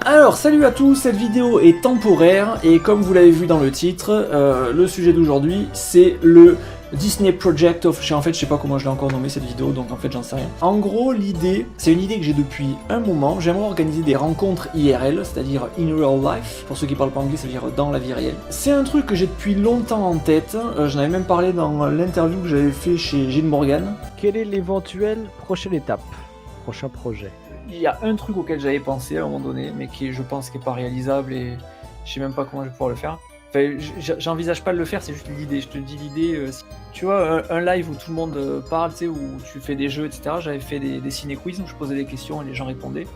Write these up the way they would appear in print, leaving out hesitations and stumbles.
Alors salut à tous, cette vidéo est temporaire et comme vous l'avez vu dans le titre, le sujet d'aujourd'hui c'est le Disney Project of... En fait je sais pas comment je l'ai encore nommé cette vidéo, donc en fait j'en sais rien. En gros l'idée, c'est une idée que j'ai depuis un moment, j'aimerais organiser des rencontres IRL, c'est-à-dire in real life, pour ceux qui parlent pas anglais ça veut dire dans la vie réelle. C'est un truc que j'ai depuis longtemps en tête, j'en avais même parlé dans l'interview que j'avais fait chez Gilles Morgan. Quelle est l'éventuelle prochaine étape, prochain projet? Il y a un truc auquel j'avais pensé à un moment donné, mais qui je pense qui est pas réalisable et je sais même pas comment je vais pouvoir le faire. Enfin, j'envisage pas de le faire, c'est juste l'idée. Je te dis l'idée. Tu vois, un live où tout le monde parle, tu sais, où tu fais des jeux, etc. J'avais fait des ciné-quiz où je posais des questions et les gens répondaient.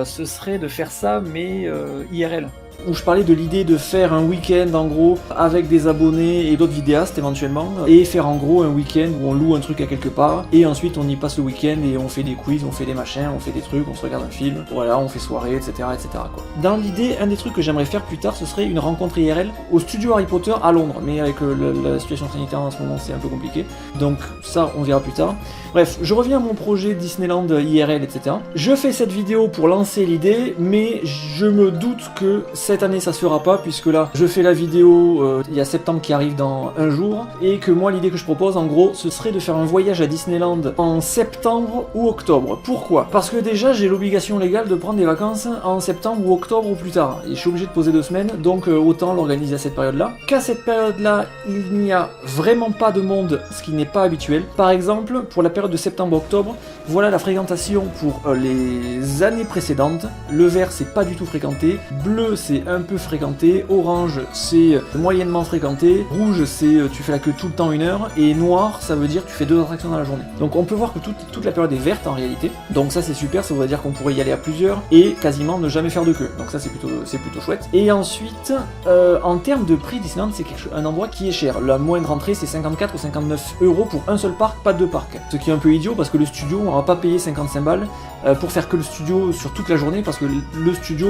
Ce serait de faire ça, mais IRL. Où je parlais de l'idée de faire un week-end en gros avec des abonnés et d'autres vidéastes éventuellement, et faire en gros un week-end où on loue un truc à quelque part et ensuite on y passe le week-end et on fait des quiz, on fait des machins, on fait des trucs, on se regarde un film, voilà, on fait soirée, etc. etc. quoi. Dans l'idée, un des trucs que j'aimerais faire plus tard, ce serait une rencontre IRL au studio Harry Potter à Londres, mais avec la situation sanitaire en ce moment c'est un peu compliqué, donc ça on verra plus tard. Bref, je reviens à mon projet Disneyland IRL, etc. Je fais cette vidéo pour lancer l'idée, mais je me doute que cette année ça se fera pas, puisque là je fais la vidéo, il y a septembre qui arrive dans un jour, et que moi l'idée que je propose en gros ce serait de faire un voyage à Disneyland en septembre ou octobre. Pourquoi? Parce que déjà j'ai l'obligation légale de prendre des vacances en septembre ou octobre ou plus tard, et je suis obligé de poser 2 semaines, donc autant l'organiser à cette période là. Qu'à cette période là il n'y a vraiment pas de monde, ce qui n'est pas habituel. Par exemple pour la période de septembre-octobre, voilà la fréquentation pour les années précédentes. Le vert c'est pas du tout fréquenté, bleu c'est un peu fréquenté, orange c'est moyennement fréquenté, rouge c'est tu fais la queue tout le temps 1 heure, et noir ça veut dire tu fais 2 attractions dans la journée. Donc on peut voir que toute la période est verte en réalité, donc ça c'est super, ça voudrait dire qu'on pourrait y aller à plusieurs et quasiment ne jamais faire de queue, donc ça c'est plutôt chouette. Et ensuite en termes de prix, Disneyland c'est un endroit qui est cher, la moindre entrée c'est 54 ou 59 euros pour un seul parc, pas 2 parcs, ce qui est un peu idiot parce que le studio on va pas payer 55 balles pour faire que le studio sur toute la journée, parce que le studio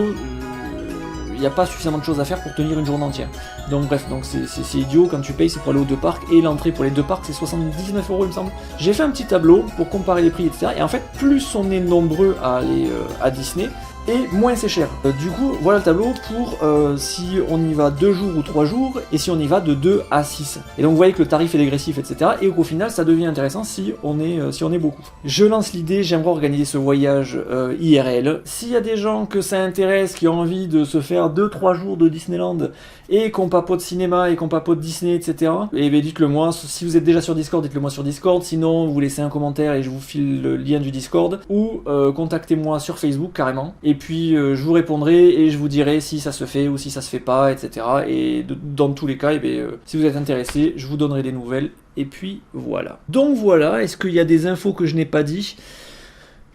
il n'y a pas suffisamment de choses à faire pour tenir une journée entière. Donc bref, donc c'est idiot, quand tu payes c'est pour aller aux 2 parcs, et l'entrée pour les 2 parcs c'est 79 euros il me semble. J'ai fait un petit tableau pour comparer les prix, etc. Et en fait, plus on est nombreux à aller à Disney, et moins c'est cher. Du coup, voilà le tableau pour si on y va 2 jours ou 3 jours, et si on y va de 2 à 6. Et donc vous voyez que le tarif est dégressif, etc. Et qu'au final, ça devient intéressant si on est beaucoup. Je lance l'idée, j'aimerais organiser ce voyage IRL. S'il y a des gens que ça intéresse, qui ont envie de se faire 2-3 jours de Disneyland, et qu'on papote cinéma, et qu'on papote Disney, etc. Et bien dites-le moi, si vous êtes déjà sur Discord, dites-le moi sur Discord, sinon vous laissez un commentaire et je vous file le lien du Discord, ou contactez-moi sur Facebook carrément. Et puis je vous répondrai et je vous dirai si ça se fait ou si ça se fait pas, etc. Et dans tous les cas, si vous êtes intéressé, je vous donnerai des nouvelles. Et puis voilà. Donc voilà, est-ce qu'il y a des infos que je n'ai pas dit ?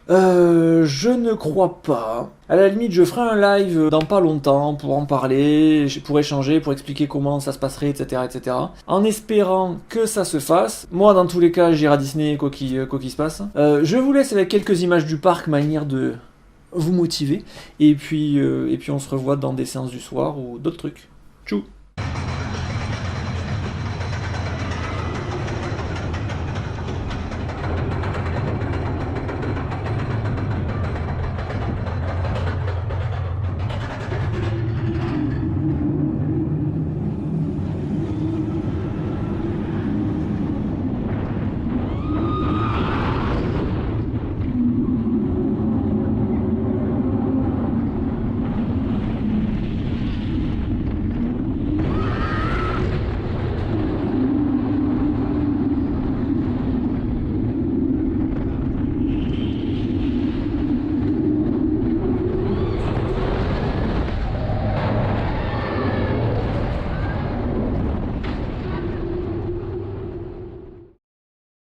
Je ne crois pas. À la limite, je ferai un live dans pas longtemps pour en parler, pour échanger, pour expliquer comment ça se passerait, etc., etc. En espérant que ça se fasse. Moi, dans tous les cas, j'irai à Disney, quoi qu'il se passe. Je vous laisse avec quelques images du parc, manière de vous motiver. Et puis on se revoit dans des séances du soir ou d'autres trucs. Tchou!